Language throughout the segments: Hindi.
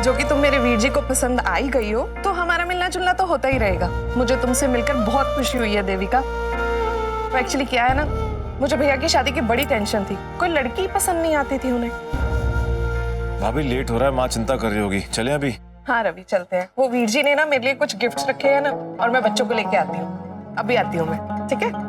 जो कि तुम मेरे वीर जी को पसंद आ ही गई हो, तो हमारा मिलना जुलना तो होता ही रहेगा। मुझे तुमसे मिलकर बहुत खुशी हुई है देविका। तो एक्चुअली क्या है ना, मुझे भैया की शादी की बड़ी टेंशन थी, कोई लड़की पसंद नहीं आती थी उन्हें। भाभी लेट हो रहा है, माँ चिंता कर रही होगी, चले अभी। हाँ रवि चलते हैं। वो वीर जी ने ना मेरे लिए कुछ गिफ्ट्स रखे हैं ना, और मैं बच्चों को लेके आती हूँ। अभी आती हूँ मैं, ठीक है?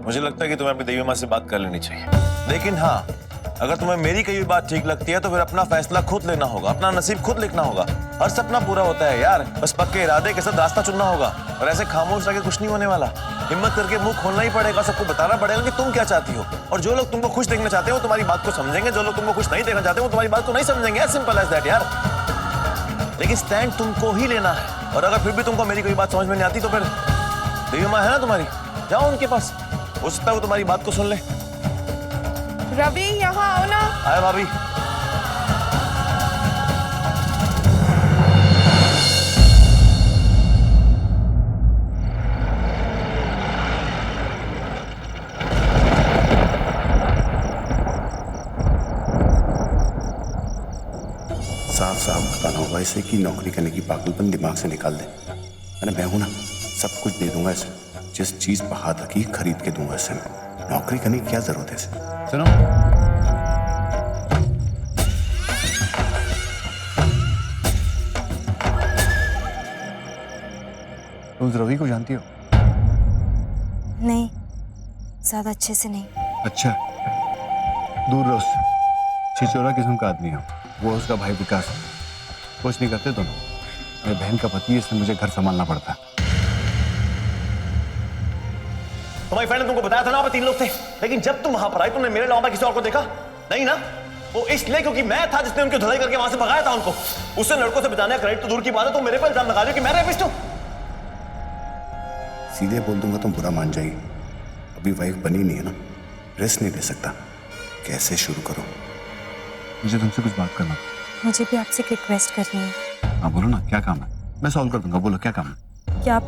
मुझे लगता है कि तुम्हें अपनी देवी माँ से बात कर लेनी चाहिए, लेकिन हाँ, अगर तुम्हें मेरी कही बात ठीक लगती है तो फिर अपना फैसला खुद लेना होगा, अपना नसीब खुद लिखना होगा। हर सपना पूरा होता है यार, बस पक्के इरादे के साथ रास्ता चुनना होगा, और ऐसे खामोश रह के कुछ नहीं होने वाला। हिम्मत करके मुंह खोलना ही पड़ेगा, सबको बताना पड़ेगा कि तुम क्या चाहती हो। और जो लोग तुमको खुश देखना चाहते हो वो तुम्हारी बात को समझेंगे, जो लोग तुमको खुश नहीं देखना चाहते वो तुम्हारी बात को नहीं समझेंगे। एज सिंपल एज दैट यार। लेकिन स्टैंड तुमको ही लेना है, और अगर फिर भी तुमको मेरी कोई बात समझ में नहीं आती तो फिर देवी माँ है ना तुम्हारी, जाओ उनके पास, हो सकता है वो तुम्हारी बात को सुन ले। रवि यहाँ आओ ना। आए भाभी। साफ साफ बताना होगा इसे कि नौकरी करने की पागलपन दिमाग से निकाल दे। अरे मैं हूं ना, सब कुछ दे दूंगा इसे, जिस चीज पर हाथ रखी खरीद के दूंगा इसे। नौकरी करने की क्या जरूरत है इसे। सुनो, तुम रवि को जानती हो? नहीं, ज्यादा अच्छे से नहीं। अच्छा, दूर रहो उससे। छिछोरा किस्म का आदमी है वो, उसका भाई विकास। कुछ नहीं करते दोनों। मेरी बहन का पति है, इसलिए मुझे घर संभालना पड़ता है। तुम्हारी फ्रेंड ने तुमको बताया था ना वहां पे 3 लोग थे, लेकिन जब तुम वहां पर आई तुमने मेरे अलावा किसी और को देखा नहीं ना? वो इसलिए क्योंकि मैं था जिसने उनकी धुलाई करके वहां से भगाया था उनको। उससे लड़कों से बचाने का क्रेडिट तो दूर की बात है, तुम मेरे पर इल्जाम लगा रहे हो कि मैं रेपिस्ट हूं। सीधे बोल दूंगा तुम बुरा मान जाएगी। अभी वाइफ बनी नहीं है ना, रेस्ट नहीं ले सकता। कैसे शुरू करूं? मुझे तुमसे कुछ बात करना। मुझे भी आपसे एक रिक्वेस्ट करनी है। हाँ बोलो ना, क्या काम है? मैं सॉल्व कर दूंगा, बोलो क्या काम है? क्या आप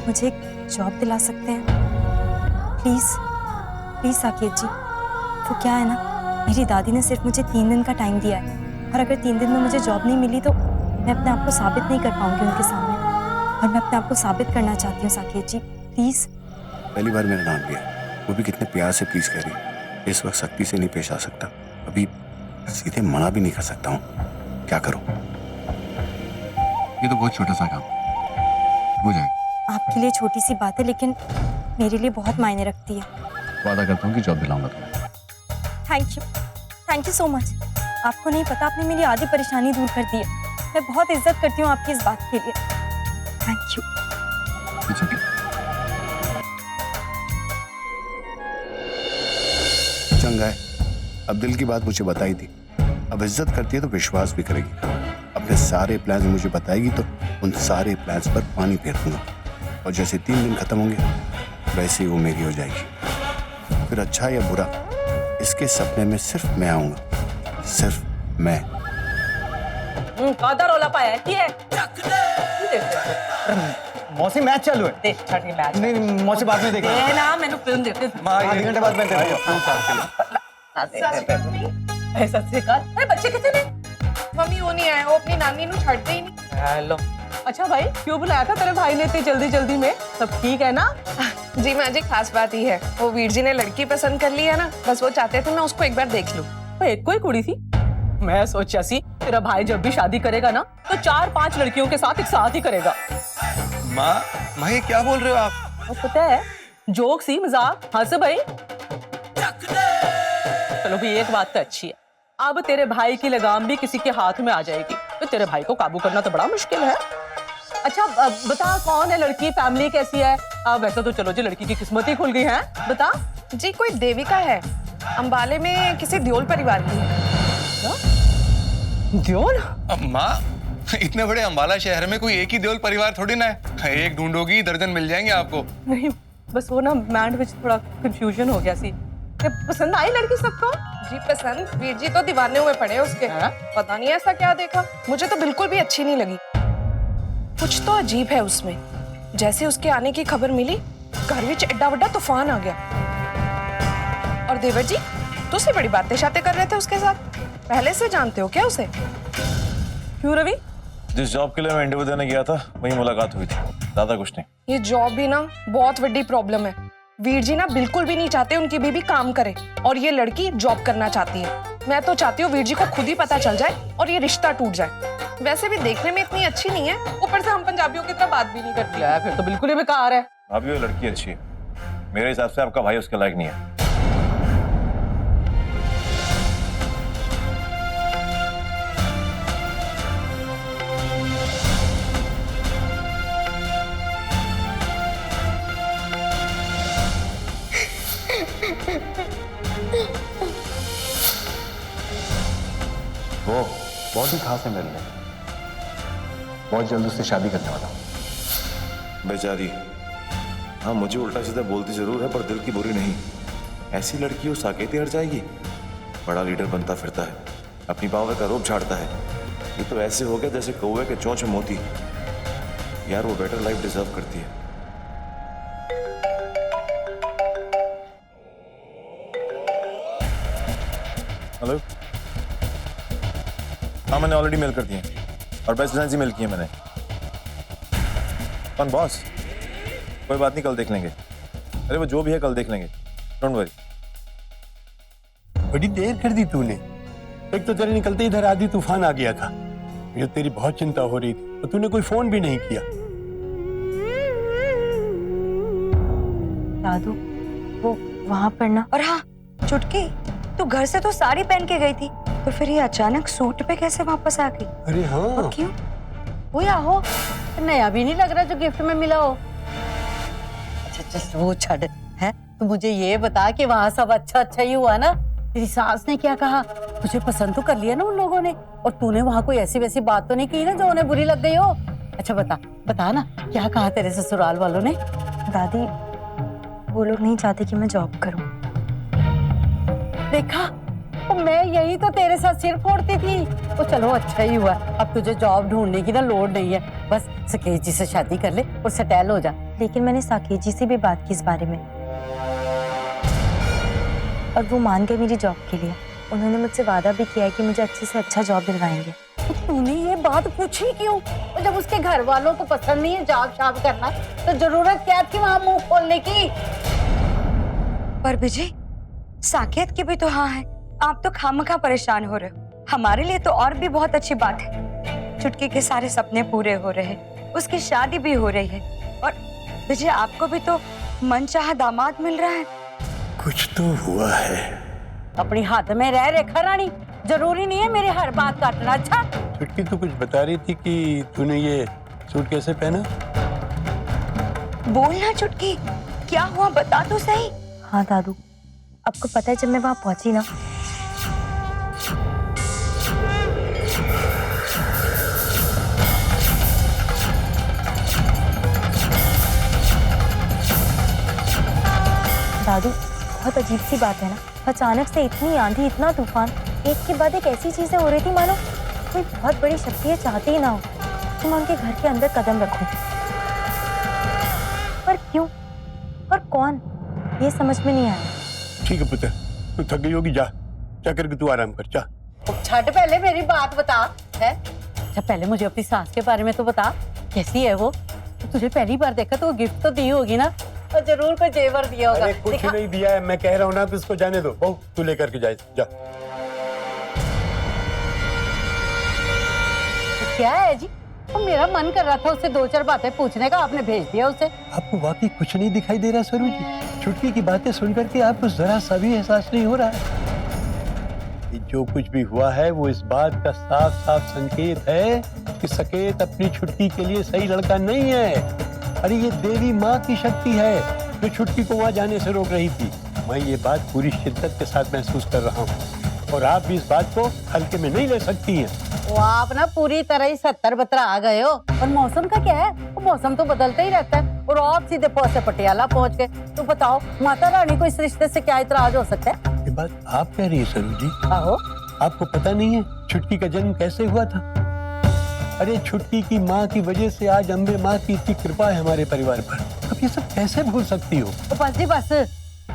मुझे एक जॉब दिला सकते हैं? प्लीज प्लीज साकेत जी। वो क्या है ना, मेरी दादी ने सिर्फ मुझे 3 दिन का टाइम दिया है, और अगर 3 दिन में मुझे जॉब नहीं मिली तो मैं अपने आप को साबित नहीं कर पाऊंगी उनके सामने, और मैं अपने आप को साबित करना चाहती हूँ साकेत जी, प्लीज। पहली बार मेरा नाम लिया, वो भी कितने प्यार से प्लीज कह रही। इस वक्त सख्ती से नहीं पेश आ सकता, अभी सीधे मना भी नहीं कर सकता हूँ। क्या करूं? ये तो बहुत छोटा सा काम हो जाएगा। आपके लिए छोटी सी बात है, लेकिन मेरे लिए बहुत मायने रखती है। वादा करता हूँ कि जॉब दिलाऊंगा तुम्हें। Thank you so much. आपको नहीं पता, आपने मेरी आधी परेशानी दूर कर दी है। मैं बहुत इज्जत करती हूँ आपकी इस बात के लिए। Thank you. It's okay. चंगा है, अब दिल की बात मुझे बताई थी, अब इज्जत करती है तो विश्वास भी करेगी। अपने सारे प्लान्स मुझे बताएगी तो उन सारे प्लान्स पर पानी फेर दूंगा, और जैसे 3 दिन खत्म होंगे वैसे ही वो मेरी हो जाएगी। फिर अच्छा या बुरा, इसके सपने में सिर्फ मैं आऊंगा, सिर्फ मैं। कादा रोला पाया है ये मौसी मैच चालू है। देख छठी मैच नहीं नहीं मौसी बाद में देखेंगे। ए ना मैंने फिल्म देखते आधे घंटे बाद मैं ऐसा से कर। अरे बच्चे कितने ने? मम्मी वो नहीं आए, वो अपनी नानी ਨੂੰ ਛੱਡਦੇ ही नहीं। हेलो अच्छा भाई, क्यों बुलाया था तेरे भाई ने इतनी जल्दी जल्दी में? सब ठीक है ना? जी माँ जी, खास बात ही है, वो वीर जी ने लड़की पसंद कर ली है ना, बस वो चाहते थे मैं उसको एक बार देख लूं। एक कोई कुड़ी थी। मैं सोचा सी तेरा भाई जब भी शादी करेगा ना तो 4-5 लड़कियों के साथ एक साथ ही करेगा। माँ ये क्या बोल रहे हो आप? और पता है, जोक सी, मजाक, हंस भाई। चलो भी एक बात तो अच्छी है, अब तेरे भाई की लगाम भी किसी के हाथ में आ जाएगी, तो तेरे भाई को काबू करना तो बड़ा मुश्किल है। अच्छा बता, कौन है लड़की, फैमिली कैसी है? वैसे तो चलो जी लड़की की किस्मत ही खुल गई है। बता जी, कोई देविका है, अंबाले में किसी द्योल परिवार की है। द्योल? माँ इतने बड़े अंबाला शहर में कोई एक ही देओल परिवार थोड़ी ना है, एक ढूंढोगी दर्जन मिल जाएंगे आपको। नहीं बस वो ना मैंड विच थोड़ा कंफ्यूजन हो गया सी। पसंद आई लड़की सबको? जी पसंद, वीर जी तो दीवाने हुए पड़े उसके। पता नहीं ऐसा क्या देखा, मुझे तो बिल्कुल भी अच्छी नहीं लगी। कुछ तो अजीब है उसमें। जैसे उसके आने की खबर मिली घर विच एड्डा वड्डा तूफान आ गया। और देवर जी तुसी बड़ी बातें शातें कर रहे थे उसके साथ, पहले से जानते हो क्या उसे? क्यों रवि? जिस जॉब के लिए मैं इंटरव्यू देने गया था वही मुलाकात हुई थी, ज्यादा कुछ नहीं। ये जॉब भी ना बहुत बड़ी प्रॉब्लम है। वीर जी ना बिल्कुल भी नहीं चाहते उनकी बीबी काम करे और ये लड़की जॉब करना चाहती है। मैं तो चाहती हूँ वीर जी को खुद ही पता चल जाए और ये रिश्ता टूट जाए। वैसे भी देखने में इतनी अच्छी नहीं है, ऊपर से हम पंजाबियों की तरह बात भी नहीं करती। यार फिर तो बिल्कुल ही बेकार है। अभी वो लड़की अच्छी है, मेरे हिसाब से आपका भाई उसके लायक नहीं है। वो बहुत ही खास है मेरे लिए, बहुत जल्द उससे शादी करने वाला हूँ। बेचारी, हाँ मुझे उल्टा सीधा बोलती जरूर है पर दिल की बुरी नहीं। ऐसी लड़की वो साकेती हट जाएगी। बड़ा लीडर बनता फिरता है, अपनी पावर का रोब झाड़ता है। ये तो ऐसे हो गया जैसे कौवे के चोंच में मोती। यार वो बेटर लाइफ डिजर्व करती है। हेलो, हाँ मैंने ऑलरेडी मेल कर दी है और बेस्ट डिजाइन मेल की है मैंने। कौन बॉस? कोई बात नहीं, कल देख लेंगे। अरे वो जो भी है कल देख लेंगे, डोंट वरी। बड़ी देर कर दी तूने। एक तो तेरे निकलते इधर आधी तूफान आ गया था, मुझे तेरी बहुत चिंता हो रही थी, तो तूने कोई फोन भी नहीं किया। दादू वो वहां पर ना। और हाँ चुटकी, तू घर से तो साड़ी पहन के गई थी, तो फिर ये अचानक सूट पे कैसे वापस आ गई? अरे हाँ, और क्यों? वो या हो नया भी नहीं लग रहा जो गिफ्ट में मिला हो। अच्छा चल वो छड़ है, तो मुझे ये बता कि वहाँ सब अच्छा अच्छा ही हुआ ना? तेरी सास ने क्या कहा? तुझे पसंद तो कर लिया ना उन लोगों ने? और तूने वहाँ कोई ऐसी वैसी बात तो नहीं की ना जो उन्हें बुरी लग गई हो? अच्छा बता ना क्या कहा तेरे ससुराल वालों ने? दादी वो लोग नहीं चाहते कि मैं जॉब करूं। देखा, तो मैं यही तो तेरे साथ सिर फोड़ती थी। तो चलो अच्छा ही हुआ, अब तुझे जॉब ढूंढने की ना लोड नहीं है, बस सकेत जी से शादी कर ले और सेटल हो जा। लेकिन मैंने साकेत जी से भी बात की इस बारे में और वो मान गए मेरी जॉब के लिए। उन्होंने मुझसे वादा भी किया है कि मुझे अच्छे से अच्छा जॉब दिलवाएंगे। तो तूने ये बात पूछी क्यों? और जब उसके घर वालों को पसंद नहीं है जॉब शाब करना, तो जरूरत क्या थी वहां मुंह खोलने की? पर विजय, साकेत की भी तो हाँ है, आप तो खामखा परेशान हो रहे हो। हमारे लिए तो और भी बहुत अच्छी बात है, चुटकी के सारे सपने पूरे हो रहे हैं, उसकी शादी भी हो रही है, और विजय आपको भी तो मनचाहा दामाद मिल रहा है। कुछ तो हुआ है। अपनी हाथ में रह रेखा रानी, जरूरी नहीं है मेरी हर बात काटना। अच्छा चुटकी तू कुछ बता रही थी कि तूने ये सूट कैसे पहना? बोलना चुटकी, क्या हुआ बता तो सही। हाँ दादू, आपको पता है जब मैं वहां पहुंची ना, दादू बहुत अजीब सी बात है ना, अचानक से इतनी आंधी इतना तूफान, एक के बाद एक ऐसी चीजें हो रही थी मानो कोई बहुत बड़ी शक्ति है चाहती ही ना हो कि मैं उनके घर के अंदर कदम रखूं। पर क्यों और कौन, ये समझ में नहीं आया। ठीक है पुत्र, तू थक गई होगी, जा करके तू आराम कर, जा। छठ पहले मेरी बात बता है। अच्छा पहले मुझे अपनी सास के बारे में तो बता, कैसी है वो? तो तुझे पहली बार देखा तो गिफ्ट तो दी होगी ना, और जरूर कोई जेवर दिया होगा। अरे कुछ नहीं दिया है, मैं कह रहा हूँ ना, तो इसको जाने दो। बहू तू लेकर के जा। तो क्या है जी, तो मेरा मन कर रहा था उससे दो चार बातें पूछने का, आपने भेज दिया उसे। आपको वाकई कुछ नहीं दिखाई दे रहा सरू जी? चुटकी की बातें सुन करके आपको जरा सा भी एहसास नहीं हो रहा है? जो कुछ भी हुआ है वो इस बात का साफ साफ संकेत है कि सकेत अपनी छुटकी के लिए सही लड़का नहीं है। अरे ये देवी माँ की शक्ति है जो छुटकी को वहां जाने से रोक रही थी। मैं ये बात पूरी शिद्दत के साथ महसूस कर रहा हूँ और आप भी इस बात को हल्के में नहीं ले सकती हैं। वो आप ना पूरी तरह ही 70-72 आ गए हो। और मौसम का क्या है, वो मौसम तो बदलता ही रहता है, और आप सीधे पहुंचे पटियाला पहुंच गए। तो बताओ माता रानी को इस रिश्ते से क्या इतराज हो सकता है? ये बात आप कह रही है सरू जी? आहो, आपको पता नहीं है छुटकी का जन्म कैसे हुआ था? अरे छुटकी की माँ की वजह से आज अम्बे माँ की इतनी कृपा है हमारे परिवार पर। अब ये सब कैसे भूल सकती हो? तो बस जी बस,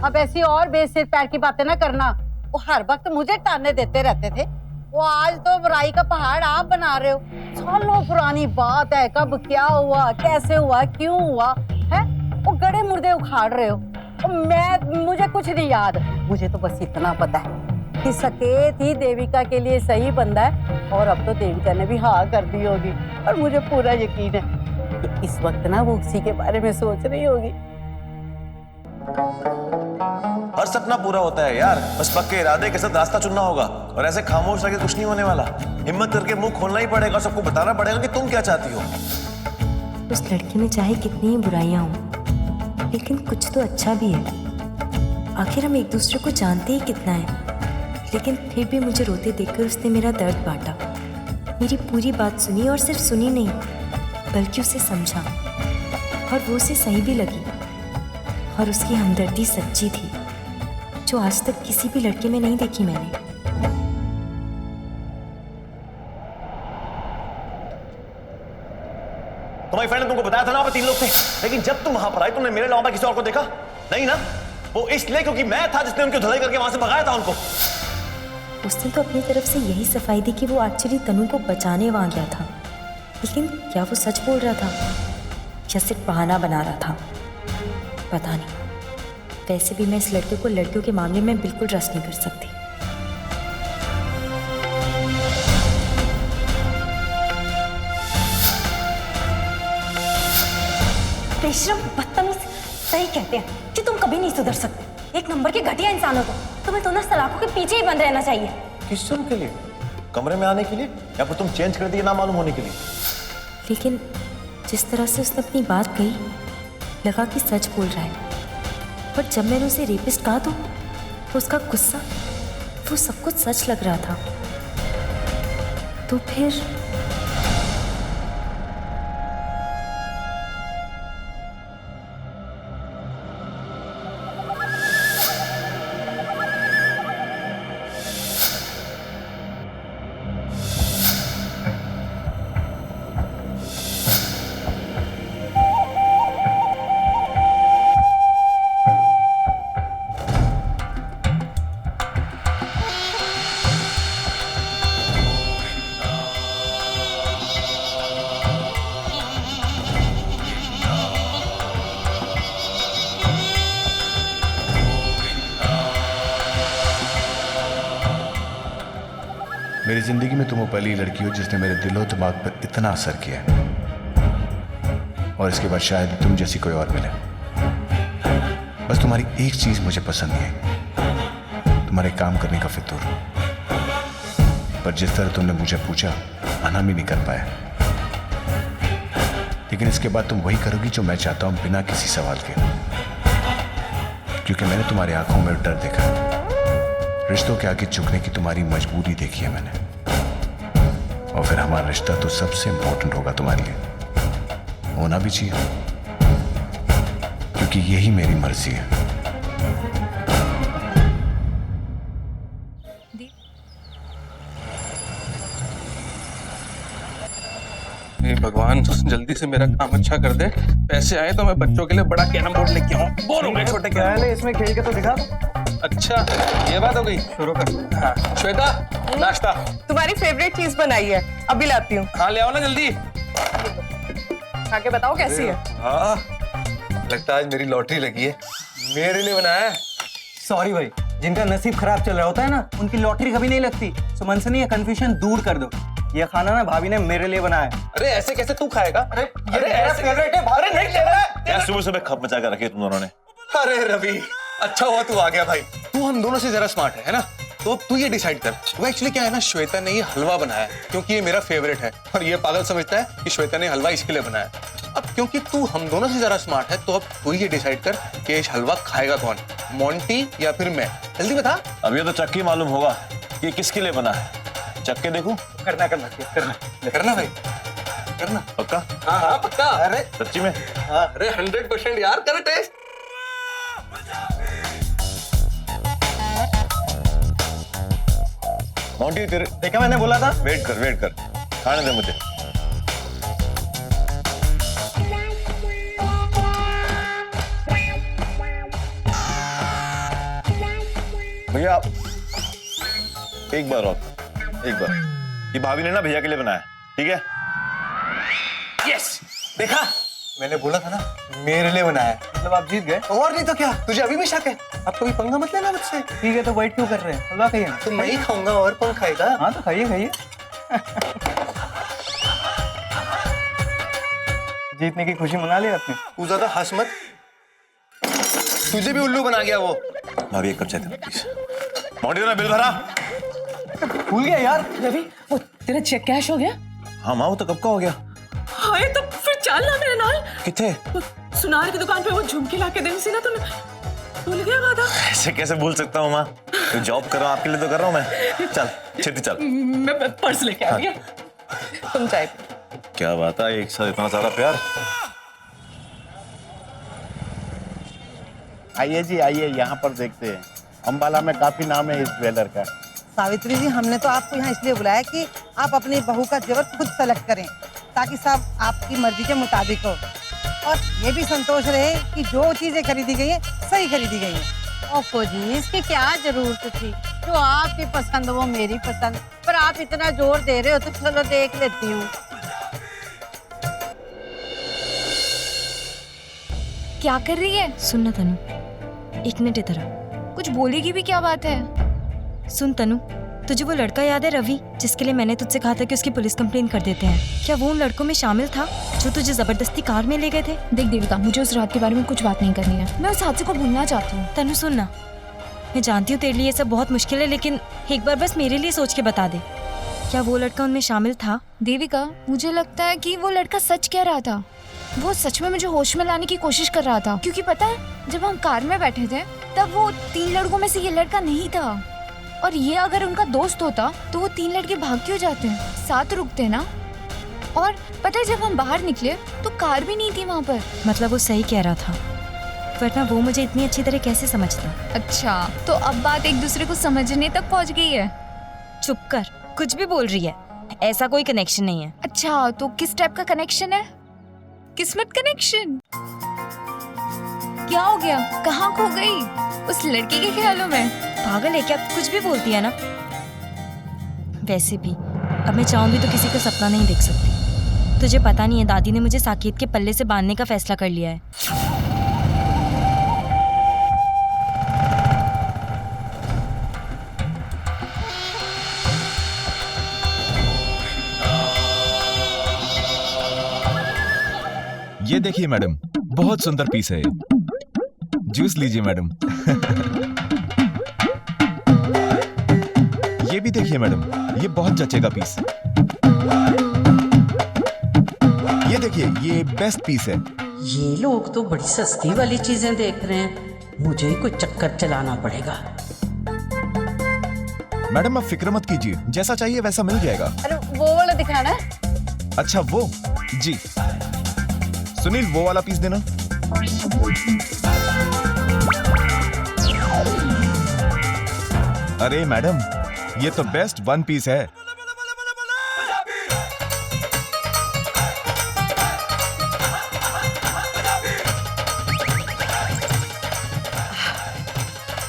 अब ऐसी और बेसिर पैर की बातें ना करना। वो हर वक्त मुझे ताने देते रहते थे, वो आज तो राई का पहाड़ आप बना रहे हो। सालों पुरानी बात है, कब क्या हुआ, कैसे हुआ, क्यों हुआ है, वो गड़े मुर्दे उखाड़ रहे हो। मुझे कुछ नहीं याद, मुझे तो बस इतना पता है कि सकेत ही देविका के लिए सही बंदा है, और अब तो देविका ने भी हाँ कर दी होगी, और मुझे पूरा यकीन है कि इस वक्त ना वो उसी के बारे में सोच रही होगी। हर सपना पूरा होता है यार, बस पक्के इरादे के साथ रास्ता चुनना होगा, और ऐसे खामोश रह के कुछ नहीं होने वाला। हिम्मत करके मुंह खोलना ही पड़ेगा, सबको बताना पड़ेगा कि तुम क्या चाहती हो। उस लड़की में चाहे कितनी ही बुराइयां हों, लेकिन कुछ तो अच्छा भी है। आखिर हम एक दूसरे को जानते ही कितना है, लेकिन फिर भी मुझे रोते देखकर उसने मेरा दर्द बांटा, मेरी पूरी बात सुनी, और सिर्फ सुनी नहीं बल्कि उसे समझा, और वो उसे सही भी लगी, और उसकी हमदर्दी सच्ची थी, जो आज तक किसी भी लड़के में नहीं देखी मैंने। तुम्हारी फ्रेंड ने तुमको बताया था ना वहाँ पे 3 लोग थे, लेकिन जब तुम वहां पर आई तुमने मेरे अलावा किसी और को देखा नहीं ना? वो इसलिए क्योंकि मैं था जिसने उनकी धुलाई करके वहां से भगाया था उनको। उसने तो अपनी तरफ से यही सफाई दी कि वो एक्चुअली तनु को बचाने वहां गया था, लेकिन क्या वो सच बोल रहा था या सिर्फ बहाना बना रहा था, पता नहीं। वैसे भी मैं इस लड़के को लड़कियों के मामले में बिल्कुल ट्रस्ट नहीं कर सकती। बेशरम, बदतमीज, सही कहते हैं कि तुम कभी नहीं सुधर सकते। एक नंबर के घटिया इंसान हो तुम्हें तो ना सलाखों के पीछे ही बंद रहना चाहिए। किस सुन के लिए? कमरे में आने के लिए, या फिर तुम चेंज कर दिए ना मालूम होने के लिए? लेकिन जिस तरह से उसने अपनी बात कही, लगा कि सच बोल रहा है, पर जब मैंने उसे रेपिस्ट कहा तो उसका गुस्सा, वो सब कुछ सच लग रहा था। तो फिर मेरी जिंदगी में तुम वो पहली लड़की हो जिसने मेरे दिलो दिमाग पर इतना असर किया है, और इसके बाद शायद तुम जैसी कोई और मिले। बस तुम्हारी एक चीज मुझे पसंद नहीं है, तुम्हारे काम करने का फितूर। पर जिस तरह तुमने मुझे पूछा, मना भी नहीं कर पाया। लेकिन इसके बाद तुम वही करोगी जो मैं चाहता हूं, बिना किसी सवाल के, क्योंकि मैंने तुम्हारी आंखों में डर देखा, रिश्तों के आगे झुकने की तुम्हारी मजबूरी देखी है मैंने। और फिर हमारा रिश्ता तो सबसे इंपॉर्टेंट होगा तुम्हारे लिए, होना भी चाहिए, क्योंकि यही मेरी मर्जी है। हे भगवान, जल्दी से मेरा काम अच्छा कर दे। पैसे आए तो मैं बच्चों के लिए बड़ा कैरम बोर्ड लेके आऊं। बोर हो गए छोटे कैरम। इसमें खेल के तो दिखा। अच्छा, ये बात हो गई, शुरू कर। हाँ, श्वेता, नाश्ता। तुम्हारी फेवरेट चीज बनाई है, अभी लाती हूँ। हाँ, ले आओ ना जल्दी। खा के बताओ कैसी है। हाँ, लगता है आज मेरी लॉटरी लगी है। मेरे लिए बनाया है। सॉरी भाई, जिनका नसीब खराब चल रहा होता है ना, उनकी लॉटरी कभी नहीं लगती। सुमन से ये कंफ्यूजन दूर कर दो। ये खाना ना भाभी ने मेरे लिए बनाया है। अरे ऐसे कैसे तू खाएगा? अरे ये मेरा फेवरेट है। अरे नहीं ले रहा है। क्या सुबह सुबह खप मचा कर रखी है तुम दोनों ने? अरे रवि, अच्छा हुआ तू आ गया भाई। तू हम दोनों से जरा स्मार्ट है ना? तो तू ये डिसाइड कर। वो एक्चुअली क्या है ना, श्वेता ने ये हलवा बनाया है क्योंकि ये मेरा फेवरेट है, और ये पागल समझता है कि श्वेता ने हलवा इसके लिए बनाया है। अब क्योंकि तू हम दोनों से जरा स्मार्ट है, तो अब तू ये डिसाइड कर कि ये हलवा खाएगा कौन, मोंटी या फिर मैं। जल्दी बता। अब ये तो चक्की मालूम होगा कि किसके लिए बना है। चक्के देखूं? करना करना करना करना भाई, करना। पक्का? हाँ हाँ पक्का। अरे सच्ची में? हाँ, अरे 100% यार, कर टेस्ट। मोंटी तेरे देखा मैंने बोला था। वेट कर खाने दे मुझे। भैया एक बार और, एक बार। ये भाभी ने ना भैया के लिए बनाया, ठीक है? यस, देखा मैंने बोला था ना मेरे लिए बनाया है। मतलब आप जीत गए। और नहीं तो क्या, तुझे अभी भी शक है? आप कभी पंगा मत लेना मुझसे। ठीक है तो वेट क्यों कर रहे हैं? हलवा खाइए ना। तो मैं ही खाऊंगा और कौन खाएगा? हाँ तो खाइए खाइए। जीतने की खुशी मना ली आपने। तू ज्यादा हंस मत, तुझे भी उल्लू बना गया वो। भाभी एक कप चाय देना प्लीज। मोटी ने बिल भरा? भूल गया यार। रवि, वो तेरा चेक कैश हो गया? हाँ माँ, वो तो कब का हो गया। हाय तो फिर चल ना मेरे नाल। किथे? वो सुनार की दुकान पे वो झुमकी लाके देनी सी ना, तूने भूल गया वादा। ऐसे कैसे भूल सकता हूँ माँ? तो जॉब कर रहा हूँ आपके लिए तो कर रहा हूँ मैं। चल छेती चल। मैं पर्स लेके आ गया। तुम चाय पी। क्या बात है, एक साथ इतना सारा प्यार। आइए जी आइए, यहाँ पर देखते हैं। अम्बाला में काफी नाम है इस ज्वेलर का। सावित्री जी, हमने तो आपको यहाँ इसलिए बुलाया कि आप अपनी बहू का जेवर खुद सेलेक्ट करें, ताकि सब आपकी मर्जी के मुताबिक हो, और ये भी संतोष रहे कि जो चीजें खरीदी गई है सही खरीदी गई है। ओफो जी, इसकी क्या जरूरत थी? जो आपकी पसंद वो मेरी पसंद, पर आप इतना जोर दे रहे हो तो चलो देख लेती हूँ। क्या कर रही है? सुन ना तनु, एक मिनट इधर आ। कुछ बोलेगी भी? क्या बात है? सुन तनु, तुझे वो लड़का याद है रवि, जिसके लिए मैंने तुझसे कहा था कि उसकी पुलिस कंप्लेन कर देते हैं? क्या वो उन लड़कों में शामिल था जो तुझे जबरदस्ती कार में ले गए थे? देख देविका, मुझे उस रात के बारे में कुछ बात नहीं करनी है। मैं उस हादसे को भूलना चाहती हूँ। तनु सुन ना, मैं जानती हूँ तेरे लिए ये सब बहुत मुश्किल है, लेकिन एक बार बस मेरे लिए सोच के बता दे, क्या वो लड़का उनमें शामिल था? देविका, मुझे लगता है कि वो लड़का सच कह रहा था। वो सच में मुझे होश में लाने की कोशिश कर रहा था, क्योंकि पता है जब हम कार में बैठे थे तब वो 3 लड़कों में से ये लड़का नहीं था, और ये अगर उनका दोस्त होता तो वो 3 लड़के भाग क्यों जाते, साथ रुकते ना। और पता है जब हम बाहर निकले तो कार भी नहीं थी वहाँ पर। मतलब वो सही कह रहा था, वरना वो मुझे इतनी अच्छी तरह कैसे समझता? अच्छा, तो अब बात एक दूसरे को समझने तक पहुँच गई है। चुप कर, कुछ भी बोल रही है, ऐसा कोई कनेक्शन नहीं है। अच्छा, तो किस टाइप का कनेक्शन है? किस्मत कनेक्शन? क्या हो गया? कहाँ खो गई? उस लड़की के ख्यालों में? पागल है क्या? कुछ भी बोलती है ना। वैसे भी अब मैं चाहूँ भी तो किसी का सपना नहीं देख सकती। तुझे पता नहीं है, दादी ने मुझे साकेत के पल्ले से बांधने का फैसला कर लिया है। ये देखिए मैडम, बहुत सुंदर पीस है ये। जूस लीजिए मैडम। ये भी देखिए मैडम, ये बहुत जचेगा पीस। ये देखिए, ये बेस्ट पीस है। ये लोग तो बड़ी सस्ती वाली चीजें देख रहे हैं, मुझे ही कोई चक्कर चलाना पड़ेगा। मैडम आप फिक्र मत कीजिए, जैसा चाहिए वैसा मिल जाएगा। अरे वो वाला दिखाना है? अच्छा वो जी, सुनील वो वाला पीस देना। अरे मैडम, ये तो बेस्ट 1 पीस है।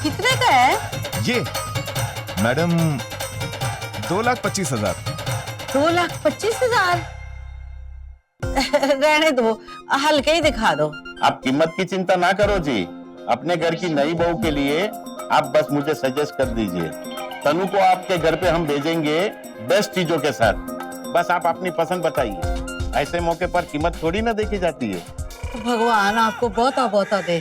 कितने का है ये? मैडम 2,25,000। 2,25,000? रहने दो, हल्के ही दिखा दो। आप कीमत की चिंता ना करो जी, अपने घर की नई बहू के लिए आप बस मुझे सजेस्ट कर दीजिए। तनु को आपके घर पे हम भेजेंगे बेस्ट चीजों के साथ। बस आप अपनी पसंद बताइए, ऐसे मौके पर कीमत थोड़ी ना देखी जाती है। भगवान आपको बहुता बहुता दे।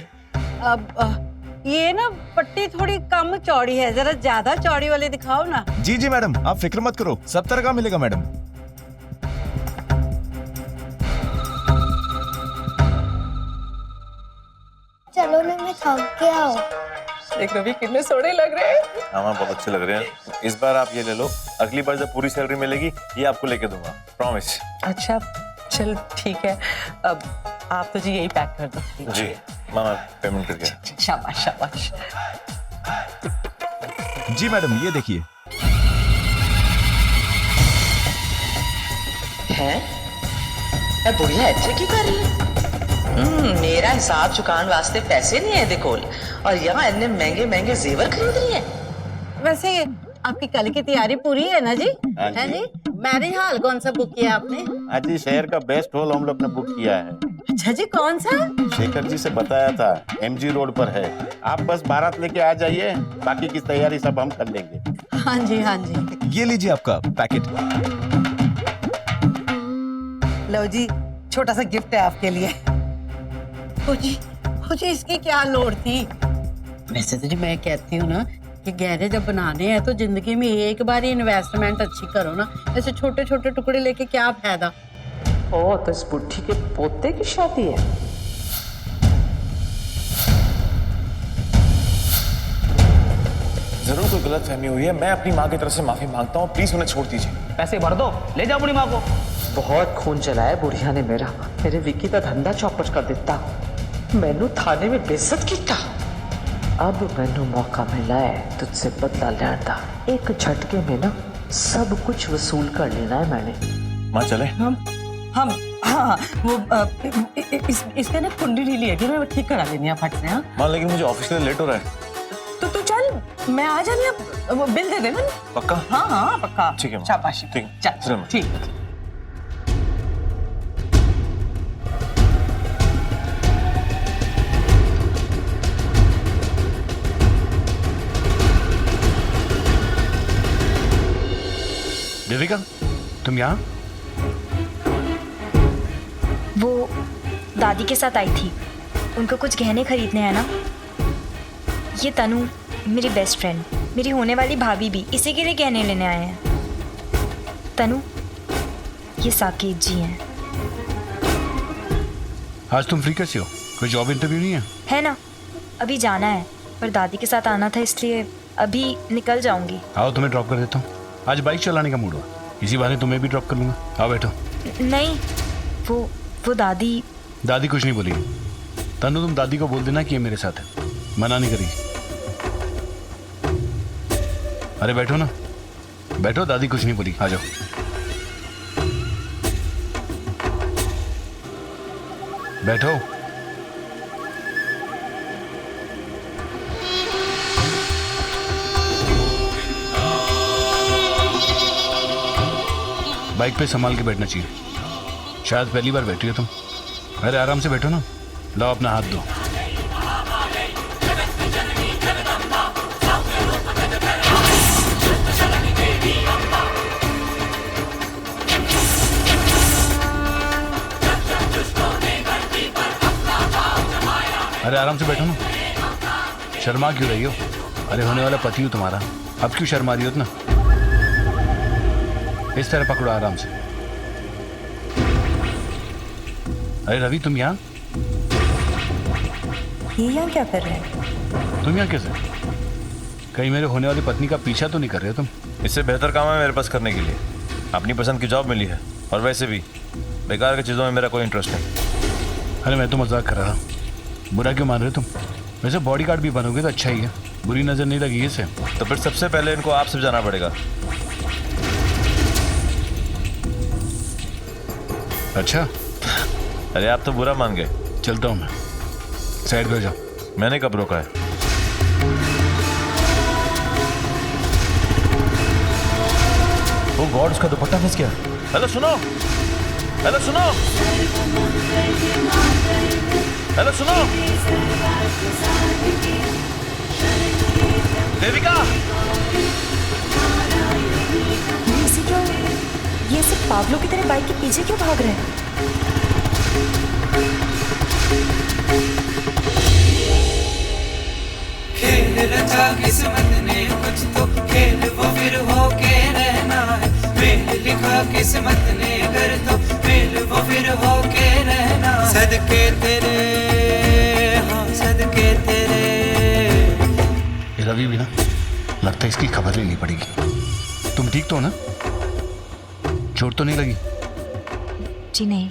अब ये ना पट्टी थोड़ी कम चौड़ी है, जरा ज्यादा चौड़ी वाली दिखाओ ना। जी जी मैडम, आप फिक्र मत करो, सब तरह का मिलेगा मैडम। चलो ना, मैं थक गया हूँ। देख रवि, कितने सोने लग रहे हैं। हाँ बहुत अच्छे लग रहे हैं। इस बार आप ये ले लो, अगली बार जब पूरी सैलरी मिलेगी ये आपको लेके दूंगा, प्रॉमिस। अच्छा चल ठीक है, अब आप तो जी यही पैक कर दो। जी मामा, पेमेंट करके। शाबाश शाबाश। जी मैडम, ये देखिए। है बुढ़िया अच्छे की कर रही है। मेरा हिसाब चुकान वास्ते पैसे नहीं है देखोल, और यहाँ इतने महंगे महंगे जेवर खरीद रही है। वैसे आपकी कल की तैयारी पूरी है ना जी? हाँ जी। है जी? मैरिज हॉल कौन सा बुक किया आपने? आज ही शहर का बेस्ट हॉल हम लोग ने बुक किया है। अच्छा जी, कौन सा? शेखर जी से बताया था, MG रोड पर है। आप बस बारात लेके आ जाइए, बाकी की तैयारी सब हम कर लेंगे। हाँ जी, हाँ जी। ये लीजिए आपका पैकेट। लो जी, छोटा सा गिफ्ट है आपके लिए। मुझे इसकी क्या लोड़ थी? वैसे तो जी मैं कहती हूँ ना कि गहरे जब बनाने हैं तो जिंदगी में एक बार ही इन्वेस्टमेंट अच्छी करो ना, ऐसे छोटे छोटे टुकड़े लेके क्या फायदा। ओ तो इस बुढ़ी के पोते की शादी है। जरूर कोई गलतफहमी हुई है। मैं अपनी माँ की तरफ से माफी मांगता हूँ, प्लीज उन्हें छोड़ दीजिए। पैसे भर दो, ले जाओ बुढ़ी माँ को। बहुत खून चलाया बुढ़िया ने मेरा, मेरे विक्की का धंधा चौपट कर देता, मैनू थाने में बेइज्जत किया। अब मैनू मौका मिला है तुझसे बदला लेने का। एक झटके में ना सब कुछ वसूल कर लेना है मैंने। माँ चले? हम हाँ वो इसके ना कुंडी ढीली है कि मैं ठीक करा लेनी है फट से। हाँ माँ लेकिन मुझे ऑफिस के लिए लेट हो रहा है। तो तू चल, मैं आ जानी, अब वो बिल दे दे मैंने। पक्का? हाँ हाँ पक्का। ठीक है माँ। शाबाशी। ठीक चल ठीक है। देविका, तुम यहाँ? वो दादी के साथ आई थी, उनको कुछ गहने खरीदने हैं ना। ये तनु मेरी बेस्ट फ्रेंड, मेरी होने वाली भाभी भी इसी के लिए गहने लेने आए हैं। तनु, ये साकेत जी हैं। आज तुम फ्री कैसे हो? कोई जॉब इंटरव्यू नहीं है? है ना, अभी जाना है पर दादी के साथ आना था इसलिए अभी निकल जाऊंगी। आओ तुम्हें ड्रॉप कर देता हूँ। आज बाइक चलाने का मूड हुआ, इसी बहाने तुम्हें भी ड्रॉप कर लूंगा। आओ बैठो। नहीं, वो दादी कुछ नहीं बोली। तनु तुम दादी को बोल देना कि ये मेरे साथ है, मना नहीं करेगी। अरे बैठो ना, बैठो, दादी कुछ नहीं बोली, आ जाओ। बैठो। बाइक पे संभाल के बैठना चाहिए, शायद पहली बार बैठी हो तुम। अरे आराम से बैठो ना, लाओ अपना हाथ दो। अरे आराम से बैठो ना, शर्मा क्यों रही हो? अरे होने वाला पति हो तुम्हारा, अब क्यों शर्मा रही हो ना? इस तरह पकड़ो आराम से। अरे रवि, तुम यहाँ? ये यहाँ क्या कर रहे हैं? तुम यहाँ कैसे? कहीं मेरे होने वाली पत्नी का पीछा तो नहीं कर रहे हो तुम? इससे बेहतर काम है मेरे पास करने के लिए। अपनी पसंद की जॉब मिली है, और वैसे भी बेकार की चीज़ों में मेरा कोई इंटरेस्ट नहीं। अरे मैं तो मजाक कर रहा था, बुरा क्यों मान रहे हो तुम? वैसे बॉडीगार्ड भी बनोगे तो अच्छा ही है, बुरी नजर नहीं लगी इसे। तो फिर सबसे पहले इनको आपसे जाना पड़ेगा। अच्छा, अरे आप तो बुरा मान गए। चलता हूँ मैं, साइड पे जाओ। मैंने कब रोका है? ओ गॉड, उसका दुपट्टा फंस गया। हेलो सुनो, हेलो सुनो, हेलो सुनो, देविका। ये सब पागलों की तरह बाइक के पीछे क्यों भाग रहे हैं? खेल रचा किस्मत ने कुछ तो खेल वो फिर होके रहना है। मेल लिखा किस्मत ने कर तो मेल वो फिर होके रहना। सदके तेरे, हाँ सदके तेरे। ये रवि भी ना, लगता है इसकी खबर लेनी पड़ेगी। तुम ठीक तो हो ना? चोट तो नहीं लगी? जी नहीं।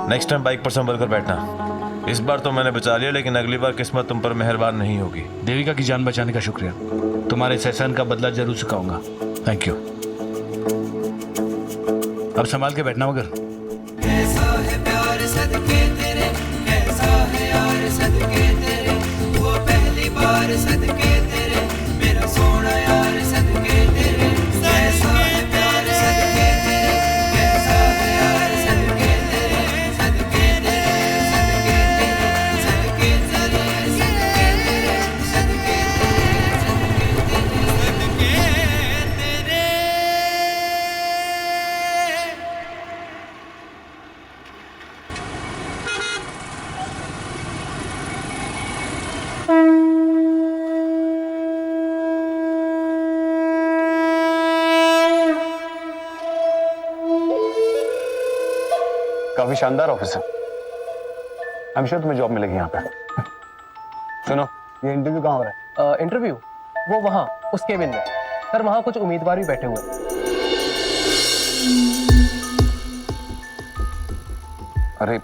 नेक्स्ट टाइम बाइक पर संभल कर बैठना। इस बार तो मैंने बचा लिया, लेकिन अगली बार किस्मत तुम पर मेहरबान नहीं होगी। देविका की जान बचाने का शुक्रिया, तुम्हारे इस एहसान का बदला जरूर चुकाऊंगा। Thank you. अब संभाल के बैठना मगर। सदके तेरे कैसा है यार सदके तेरे वो पहली बार सदके तेरे मेरा सोना यार सदके तेरे कैसा है प्यार सदके तेरे कैसा है यार सदके तेरे सदके तेरे सदके तेरे सदके तेरे सदके तेरे सदके तेरे सदके तेरे काफी शानदार ऑफिस है। आई एम श्योर तुम्हें जॉब मिलेगी यहाँ पे। सुनो, ये इंटरव्यू कहाँ हो रहा है? इंटरव्यू वो वहाँ उस केबिन में सर, वहाँ कुछ उम्मीदवार भी बैठे हुए हैं। अरे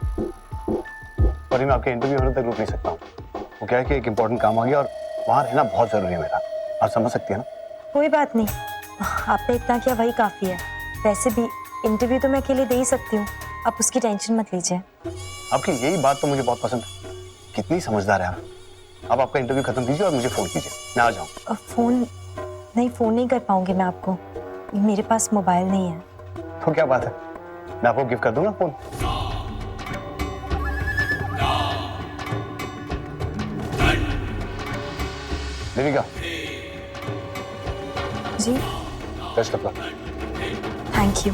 पर मैं आपके इंटरव्यू होने तक रुक नहीं सकता हूँ। वो क्या है कि एक इम्पोर्टेंट काम आ गया और वहाँ रहना बहुत जरूरी है मेरा। आप समझ सकती है ना? कोई बात नहीं, आपने इतना किया वही काफ़ी है। वैसे भी इंटरव्यू तो मैं अकेले दे ही सकती हूँ, आप उसकी टेंशन मत लीजिए। आपकी यही बात तो मुझे बहुत पसंद है। कितनी समझदार है आप। अब आपका इंटरव्यू खत्म कीजिए और मुझे फोन कीजिए, मैं आ जाऊँ। फ़ोन नहीं कर पाऊंगी मैं आपको, मेरे पास मोबाइल नहीं है। तो क्या बात है, मैं आपको गिफ्ट कर दूंगा phone. Devika ji, best of luck. Thank you.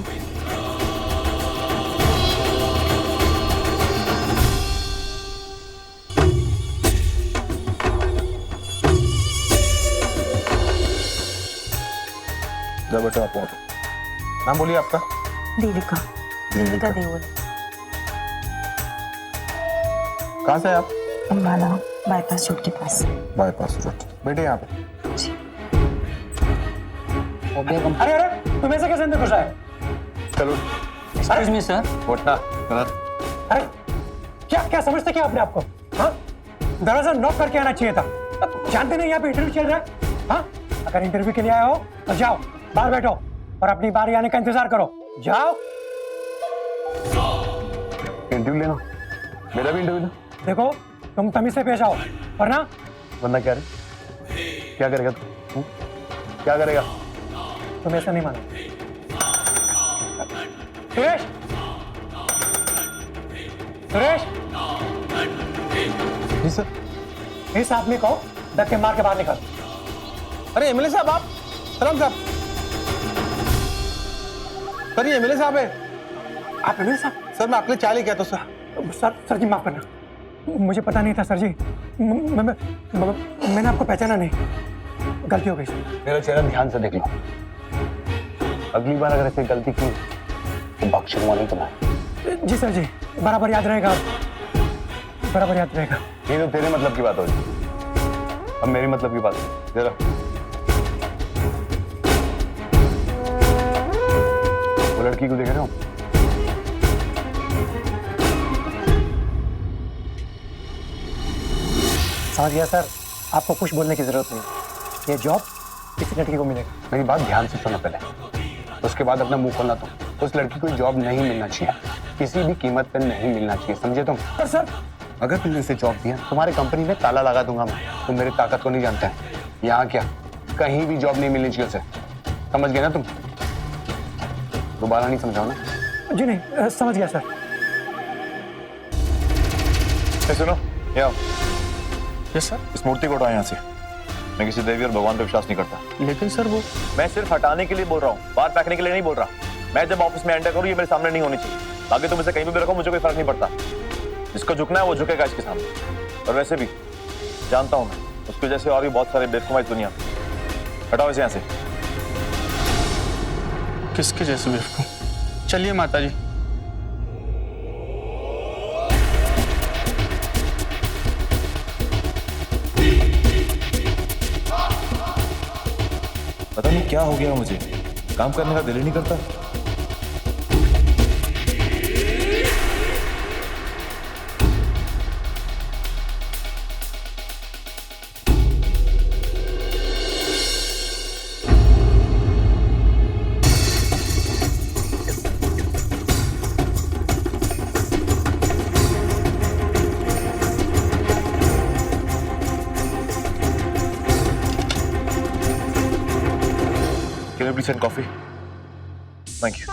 बेटा आप नाम बोलिए आपका? देविका। देविका देओल। कहाँ से हैं आप? अम्बाला बाईपास रोड के पास। Bypass road. बेटे यहाँ पे। अरे अरे तुम ऐसे कैसे अंदर घुस आए? चलो एक्सक्यूज मी सर। उठना। अरे क्या क्या समझते क्या अपने आप को? हाँ, दरवाजा नॉक करके आना चाहिए था। अब जानते नहीं यहाँ पे इंटरव्यू चल रहा है? हाँ, अगर इंटरव्यू के लिए आए हो तो जाओ बाहर बैठो और अपनी बारी आने का इंतजार करो। जाओ। इंटरव्यू लेना, मेरा भी इंटरव्यू लो। देखो तुम तमीज से पेश आओ वरना। वरना क्या रे? क्या करेगा तू? क्या करेगा? तुम ऐसा नहीं मानो। सुरेश, सुरेश। जी सर। इस आदमी को धक्के मार के बाहर निकाल। अरे एमएलए साहब आप। सलाम साहब। सर ये एमएलए साहब है। आप एमएलए साहब? सर मैं आपके लिए चाय लेके आता हूँ सर। सर जी माफ करना, मुझे पता नहीं था सर जी। मैंने आपको पहचाना नहीं, गलती हो गई सर। मेरा चेहरा ध्यान से देख लो, अगली बार अगर ऐसी गलती की तो बख्शूंगा नहीं तुम्हें। जी सर जी, बराबर याद रहेगा, बराबर याद रहेगा। ये तो तेरे मतलब की बात होगी, अब मेरी मतलब की बात जरा। वो लड़की को देख रहे हो? समझ गया सर, आपको कुछ बोलने की जरूरत नहीं। ये जॉब किसी लड़की को मिलेगा। मेरी बात ध्यान से सुनो पहले, उसके बाद अपना मुंह खोलना। तुम उस लड़की को जॉब नहीं मिलना चाहिए, किसी भी कीमत पर नहीं मिलना चाहिए, समझे तुम? पर सर अगर तुमने इसे जॉब दिया तुम्हारी कंपनी में ताला लगा दूंगा मैं। तुम मेरी ताकत को नहीं जानते हैं। यहाँ क्या कहीं भी जॉब नहीं मिलनी चाहिए उसे, समझ गए ना तुम? दोबारा नहीं समझाओ ना। जी नहीं, समझ गया सर। सुनो ये आओ। Yes sir. इस मूर्ति को हटाओ यहाँ से। मैं किसी देवी और भगवान पर विश्वास नहीं करता। लेकिन सर वो, मैं सिर्फ हटाने के लिए बोल रहा हूँ, बाहर फेंकने के लिए नहीं बोल रहा। मैं जब ऑफिस में एंटर करूँ ये मेरे सामने नहीं होनी चाहिए। बाकी तुम इसे कहीं भी रखो, मुझे कोई फर्क नहीं पड़ता। जिसको झुकना है वो झुकेगा इसके सामने। और वैसे भी जानता हूँ मैं, उसके जैसे और भी बहुत सारे बेवकूफ हैं इस दुनिया में। हटाओ इसे यहाँ से। किसके जैसे बेवकूफ? चलिए माता जी। पता नहीं क्या हो गया मुझे, काम करने का दिल ही नहीं करता। Can you please send coffee? Thank you.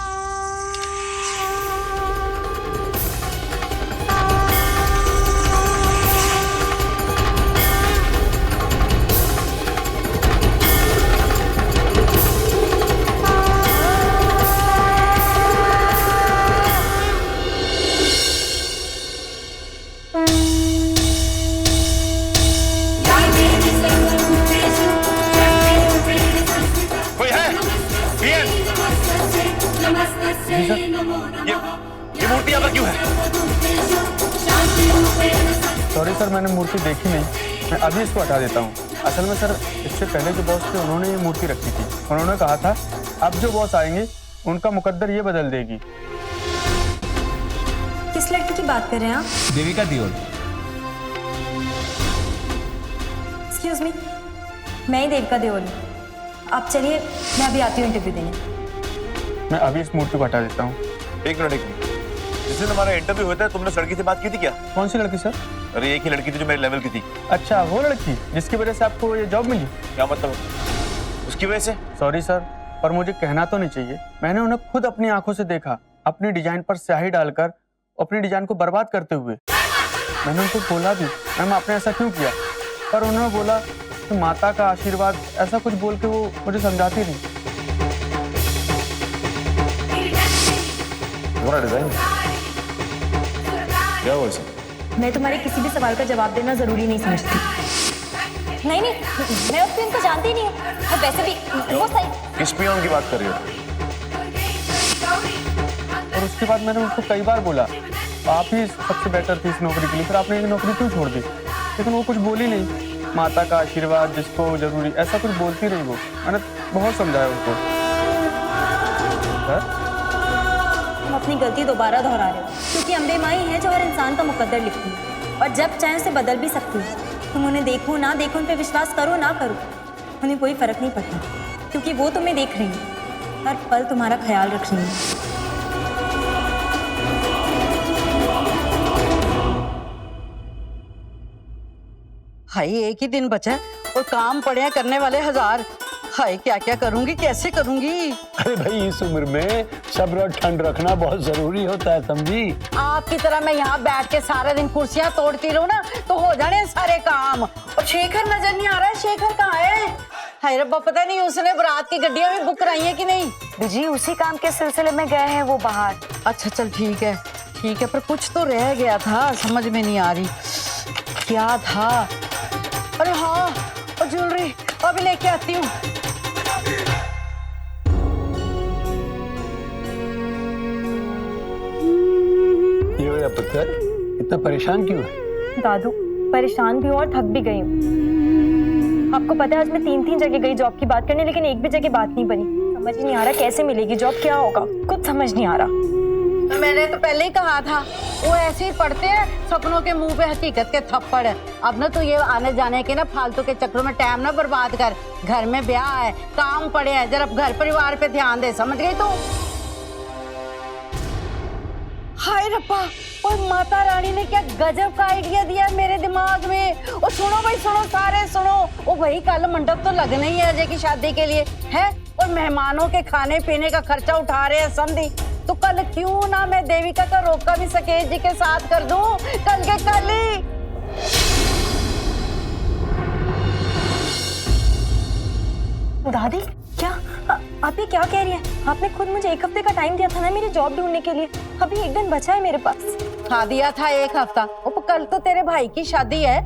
कोई है? ये मूर्ति यहाँ पर क्यों है? सॉरी सर, मैंने मूर्ति देखी नहीं, मैं अभी इसको हटा देता हूँ। असल में सर, इससे पहले जो बॉस थे उन्होंने ये मूर्ति रखी थी। उन्होंने कहा था अब जो बॉस आएंगे उनका मुकद्दर ये बदल देगी। किस लड़की की बात कर रहे हैं आप? देविका दियोल। एक्सक्यूज मी, मैं ही देविका देओल हूँ। आप चलिए, मैं अभी आती हूँ इंटरव्यू देने। मैं अभी इस मूर्ति को हटा देता हूँ। एक मिनट। जिस दिन हमारा इंटरव्यू हुआ था तुमने उस लड़की से बात की थी क्या? कौन सी लड़की सर? अरे एक ही लड़की थी जो मेरे लेवल की थी। अच्छा, वो लड़की जिसकी वजह से आपको ये जॉब मिली? क्या मतलब? उसकी वजह से? सॉरी सर, पर मुझे कहना तो नहीं चाहिए। मैंने उन्हें खुद अपनी आंखों से देखा, अपनी डिजाइन पर स्याही डालकर अपनी डिजाइन को बर्बाद करते हुए। मैंने उनको बोला भी मैम आपने ऐसा क्यों किया, पर उन्होंने बोला कि माता का आशीर्वाद, ऐसा कुछ बोल के वो मुझे समझाती नहीं। तुम्हारा डिजाइन क्या हुआ इसे? मैं तुम्हारे किसी भी सवाल का जवाब देना जरूरी नहीं समझती। नहीं, मैं उस पियन को जानती नहीं हूँ। और वैसे भी वो सही। किस पियन की बात कर रही हो? और उसके बाद मैंने उनको कई बार बोला आप ही सबसे बेटर थी इस नौकरी के लिए, फिर आपने ये नौकरी क्यों छोड़ दी? लेकिन वो कुछ बोली नहीं। माता का आशीर्वाद जिसको जरूरी, ऐसा कुछ बोलती रही वो। मैंने बहुत समझाया उनको। तुम अपनी गलती दोबारा दोहरा रहे हो, क्योंकि अम्बे माई है जो हर इंसान का मुकद्दर लिखती है, और जब चाहे उसे बदल भी सकती है। तुम उन्हें देखो ना देखो, उन पर विश्वास करो ना करो, उन्हें कोई फर्क नहीं पड़ता, क्योंकि वो तुम्हें देख रही है, हर पल तुम्हारा ख्याल रख रही है। हाय, एक ही दिन बचा है और काम पड़े हैं करने वाले हजार। हाय, क्या क्या करूंगी, कैसे करूंगी? अरे भाई, इस उम्र में सब्र और ठंड रखना बहुत जरूरी होता है, समझी? आपकी तरह मैं यहाँ बैठ के सारा दिन कुर्सियां तोड़ती रहूं ना तो हो जाने सारे काम। और शेखर नजर नहीं आ रहा है, शेखर कहाँ है? हाय रब्बा, पता नहीं उसने बारात की गड्डियां भी बुक कराई है कि नहीं। जी उसी काम के सिलसिले में गए हैं वो बाहर। अच्छा चल ठीक है, पर कुछ तो रह गया था, समझ में नहीं आ रही क्या था। अरे हाँ, और ज्वेलरी अभी लेके आती हूँ। ये मेरा पुत्र इतना परेशान क्यों है? दादू, परेशान भी हूँ और थक भी गई हूँ। आपको पता है आज मैं 3 जगह गई जॉब की बात करने, लेकिन एक भी जगह बात नहीं बनी। समझ ही नहीं आ रहा कैसे मिलेगी जॉब, क्या होगा, कुछ समझ नहीं आ रहा। मैंने तो पहले ही कहा था, वो ऐसे ही पढ़ते हैं, सपनों के मुंह पे हकीकत के थप्पड़ है। अब ना तू ये आने जाने के ना फालतू के चक्करों में टाइम ना बर्बाद कर। घर में ब्याह है, काम पड़े हैं, जरा घर परिवार पे ध्यान दे, समझ गई तू? हाय रब्बा, और माता रानी ने क्या गजब का आइडिया दिया मेरे दिमाग में। और सुनो भाई, सुनो सारे सुनो, वो भाई कल मंडप तो लगना ही है अजय की शादी के लिए है, और मेहमानों के खाने पीने का खर्चा उठा रहे हैं समझी। तो कल क्यों ना मैं देविका का रोका भी सकेत जी के साथ कर दूं, कल के कल ही। दादी, क्या आप ये क्या कह रही हैं? आपने खुद मुझे 1 हफ्ते का टाइम दिया था ना मेरी जॉब ढूंढने के लिए, अभी 1 दिन बचा है मेरे पास। हाँ दिया था 1 हफ्ता। कल तो तेरे भाई की शादी है?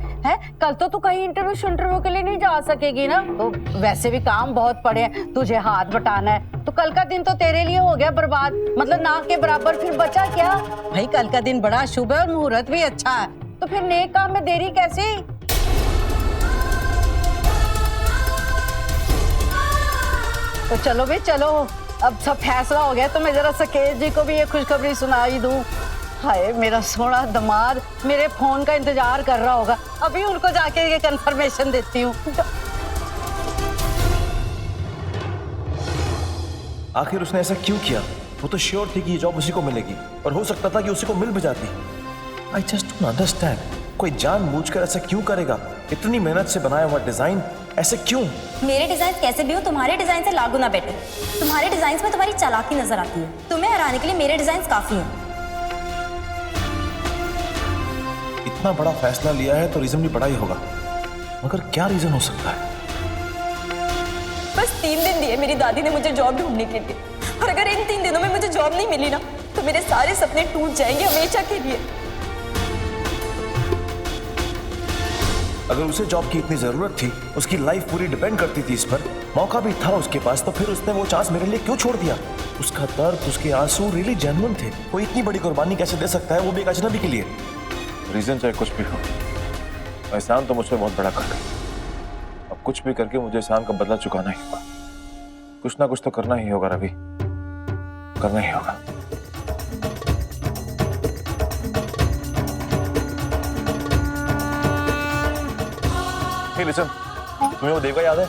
कल तो तू कहीं इंटरव्यू के लिए नहीं जा सकेगी ना। तो वैसे भी काम बहुत पड़े हैं, तुझे हाथ बटाना है, तो कल का दिन तो तेरे लिए हो गया बर्बाद, मतलब ना के बराबर। फिर बचा क्या भाई? कल का दिन बड़ा शुभ है और मुहूर्त भी अच्छा है, तो फिर नेक काम में देरी कैसी? तो चलो भाई चलो, अब सब फैसला हो गया, तो मैं जरा सकेत जी को भी ये खुशखबरी सुनाई दूं। हाय मेरा सोना दामाद मेरे फोन का इंतजार कर रहा होगा, अभी उनको जाके ये कंफर्मेशन देती हूँ। आखिर उसने ऐसा क्यों किया? वो तो श्योर थी कि ये जॉब उसी को मिलेगी, और हो सकता था कि उसी को मिल भी जाती। आई जस्ट डोंट अंडरस्टैंड, कोई जानबूझकर ऐसा क्यों करेगा? इतनी मेहनत से बनाया हुआ डिजाइन ऐसे क्यों? मेरे डिजाइन कैसे भी हो तुम्हारे डिजाइन से लाख गुना बेटर। तुम्हारे डिजाइन में तुम्हारी चालाकी नजर आती है। तुम्हें हराने के लिए मेरे डिजाइन काफी हैं। इतना बड़ा फैसला लिया है तो रीजन भी बड़ा ही होगा, मगर क्या रीजन हो सकता है? बस 3 दिन दिए मेरी दादी ने मुझे जॉब ढूंढने के लिए, और अगर इन 3 दिनों में मुझे जॉब नहीं मिली ना तो मेरे सारे सपने टूट जाएंगे हमेशा के लिए। अगर उसे जॉब की इतनी जरूरत थी, उसकी लाइफ पूरी डिपेंड करती थी इस पर, मौका भी था उसके पास, तो फिर उसने वो चांस मेरे लिए क्यों छोड़ दिया? उसका दर्द, उसके आंसू रियली जेन्युइन थे। वो इतनी बड़ी कुर्बानी कैसे दे सकता है, वो भी एक अजनबी के लिए? रीजन चाहे कुछ भी हो, एहसान तो मुझसे बहुत बड़ा कर गया। अब कुछ भी करके मुझे एहसान का बदला चुकाना ही होगा। कुछ ना कुछ तो करना ही होगा रवि, करना ही होगा। Hey, listen, तुम्हें वो देवका याद है?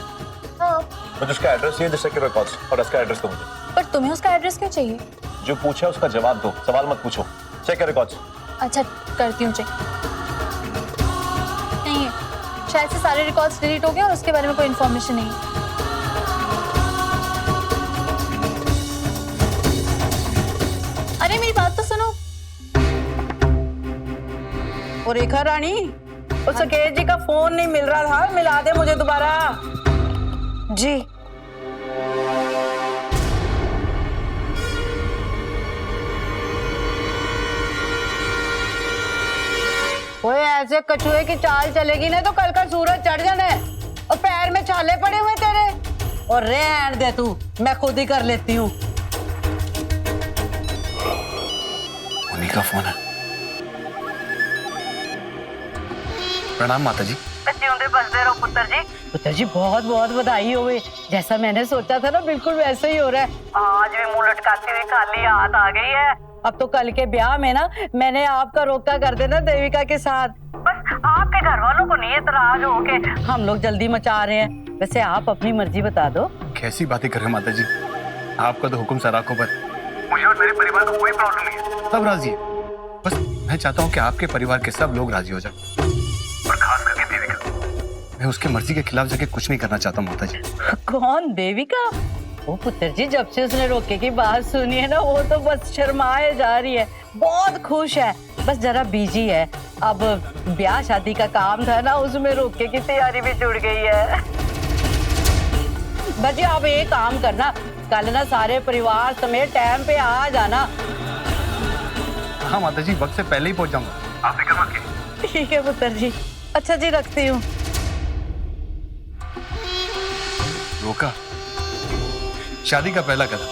हाँ। मुझे उसका एड्रेस चाहिए, जस्ट चेक रिकॉर्ड्स, और उसका एड्रेस दो मुझे। पर तुम्हें उसका एड्रेस क्यों चाहिए? जो पूछा उसका जवाब दो, सवाल मत पूछो। Check records. अच्छा, करती हूँ चेक। नहीं है, शायद से सारे रिकॉर्ड्स डिलीट हो गए और उसके बारे में कोई इन्फॉर्मेशन नहीं है। अरे मेरी बात तो सुनो। और रेखा रानी, उस सकेत जी का फोन नहीं मिल रहा था, मिला दे मुझे दोबारा। जी। ओए ऐसे कछुए की चाल चलेगी ना तो कल का सूरज चढ़ जाना है, और पैर में छाले पड़े हुए तेरे। और रहन दे तू, मैं खुद ही कर लेती हूँ। उन्हीं का फोन है। प्रणाम माता जी। जिंदे बसते रहो पुत्र जी। पुत्र जी बहुत बहुत बधाई होवे। जैसा मैंने सोचा था ना बिल्कुल वैसे ही हो रहा है। आज भी मुंह लटकाती हुई खाली हाथ आ गई है। अब तो कल के ब्याह में ना मैंने आपका रोका कर देना देविका के साथ। बस आपके घर वालों को नहीं एतराज हो के हम लोग जल्दी मचा रहे हैं। वैसे आप अपनी मर्जी बता दो। कैसी बातें कर रहे हो माता जी, आपका तो हुक्म सर आंखों पर। मुझे और मेरे परिवार को कोई प्रॉब्लम नहीं है, सब राजी है। बस मैं चाहता हूँ कि आपके परिवार के सब लोग राजी हो जाए, और खास करके देविका। मैं उसके मर्जी के खिलाफ जाके कुछ नहीं करना चाहता माता जी। कौन देविका? वो पुत्र जी जब से उसने रोके की बात सुनी है ना, वो तो बस शर्माए जा रही है। बहुत खुश है, बस जरा बिजी है। अब ब्याह शादी का काम था ना, उसमें रोके की तैयारी भी जुड़ गई है। बस अब एक काम करना, कल ना सारे परिवार समेत टाइम पे आ जाना। हाँ माता जी, वक्त से पहले ही पहुंच जाऊंगा, आप फिक्र मत कीजिए। ठीक है पुत्र जी। अच्छा जी, रखती हूँ। रोका शादी का पहला कदम,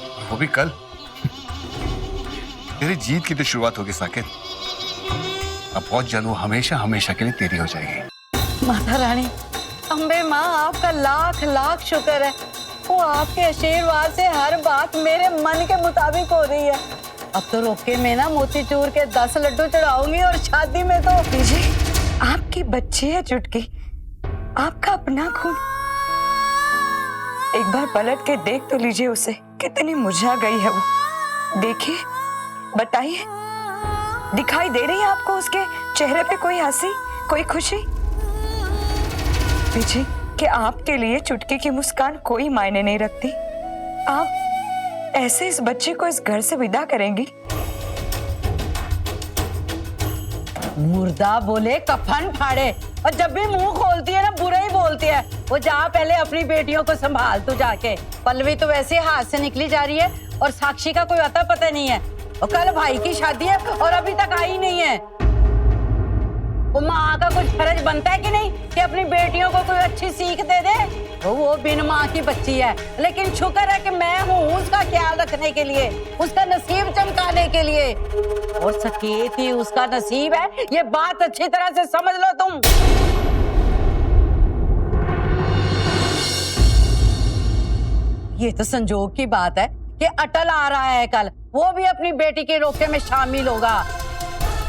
और वो भी कल। तेरी जीत की तो शुरुआत होगी साकेत। अब बहुत जल्द वो हमेशा हमेशा के लिए तेरी हो जाएगी। माता रानी, अम्बे माँ, आपका लाख लाख शुक्र है। वो आपके आशीर्वाद से हर बात मेरे मन के मुताबिक हो रही है। अब तो रोके में ना मोतीचूर के 10 लड्डू चढ़ाऊंगी, और शादी में तो जी आपकी बच्ची है चुटकी, आपका अपना खून। एक बार पलट के देख तो लीजिए उसे, कितनी मुरझा गई है वो। देखिए, बताइए, दिखाई दे रही है आपको उसके चेहरे पे कोई हंसी, कोई खुशी? जी कि आपके लिए चुटकी की मुस्कान कोई मायने नहीं रखती। आप ऐसे इस बच्चे को इस घर से विदा करेंगी? मुर्दा बोले कफन फाड़े, और जब भी मुंह खोलती है ना बुरा ही बोलती है। वो जा पहले अपनी बेटियों को संभाल तू जाके। पल्लवी तो वैसे हाथ से निकली जा रही है, और साक्षी का कोई अता पता नहीं है। और कल भाई की शादी है और अभी तक आई नहीं है। वो माँ का कुछ फर्ज बनता है कि नहीं कि अपनी बेटियों को कोई अच्छी सीख दे दे। वो बिन माँ की बच्ची है, लेकिन शुक्र है कि मैं हूँ उसका ख्याल रखने के लिए, उसका नसीब चमकाने के लिए। और सकेत ही उसका नसीब है, ये बात अच्छी तरह से समझ लो तुम। ये तो संजोग की बात है कि अटल आ रहा है कल, वो भी अपनी बेटी के रोके में शामिल होगा।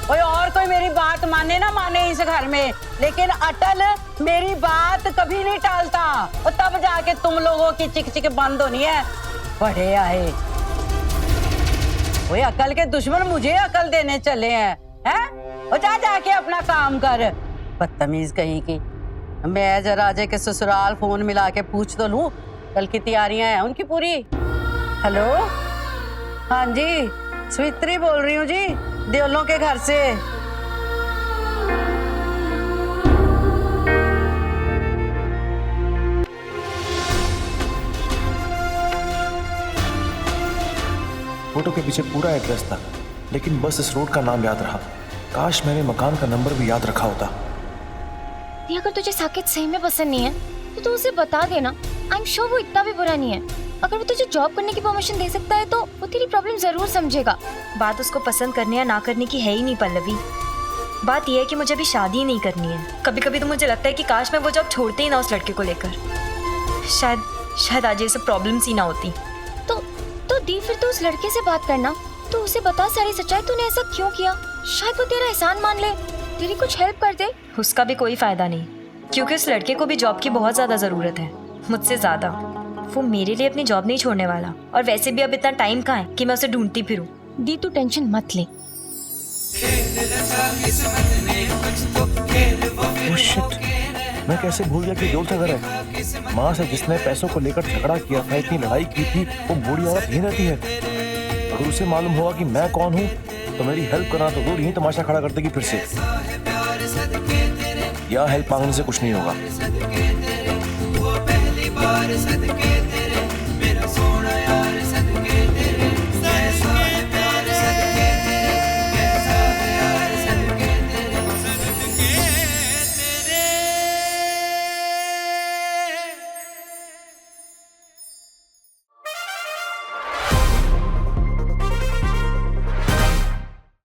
और कोई मेरी बात माने ना माने इस घर में, लेकिन अटल मेरी बात कभी नहीं टालता। और तब जाके तुम लोगों की चिक चिक बंद होनी है। बड़े आए वो अकल के दुश्मन मुझे अकल देने चले हैं, हैं? और जा जाके अपना काम कर, बदतमीज कहीं की। मैं जरा अजय के ससुराल फोन मिला के पूछ तो लूं, कल की तैयारियां हैं उनकी पूरी। हेलो, हाँ जी, स्वित्री बोल रही हूँ जी, देवलों के घर से। फोटो के पीछे पूरा एड्रेस था, लेकिन बस इस रोड का नाम याद रहा। काश मैंने मकान का नंबर भी याद रखा होता। अगर तुझे साकेत सही में पसंद नहीं है तो तू उसे बता देना। आई एम श्योर वो इतना भी बुरा नहीं है। अगर वो तुझे जॉब करने की परमिशन दे सकता है तो वो तेरी प्रॉब्लम जरूर समझेगा। बात उसको पसंद करने या ना करने की है ही नहीं पल्लवी। बात यह है कि मुझे अभी शादी ही नहीं करनी है। कभी कभी तो मुझे लगता है कि काश मैं वो जॉब छोड़ते ही ना उस लड़के को लेकर। शायद आज ये सब प्रॉब्लम्स ही ना होती। तो दी फिर तो उस लड़के से बात करना, तो उसे बता सारी सच्चाई, तूने ऐसा क्यों किया। शायद वो तेरा एहसान मान ले, तेरी कुछ हेल्प कर दे। उसका भी कोई फायदा नहीं, क्योंकि उस लड़के को भी जॉब की बहुत ज्यादा जरूरत है, मुझसे ज्यादा। वो मेरे लिए अपनी जॉब नहीं छोड़ने वाला, और वैसे भी अब इतना टाइम कहाँ है कि मैं उसे ढूंढती फिरूं। दी तू टेंशन मत ले। Oh shit, मैं कैसे भूल गया कि जोल घर है। माँ से जिसने पैसों को लेकर झगड़ा किया था, इतनी लड़ाई की थी, वो बूढ़ी औरत यहीं रहती है। अगर उसे मालूम होगा कि मैं कौन हूँ तो मेरी हेल्प करना तो दूर, यहीं तमाशा खड़ा कर देगी फिर से। या हेल्प मांगने से कुछ नहीं होगा।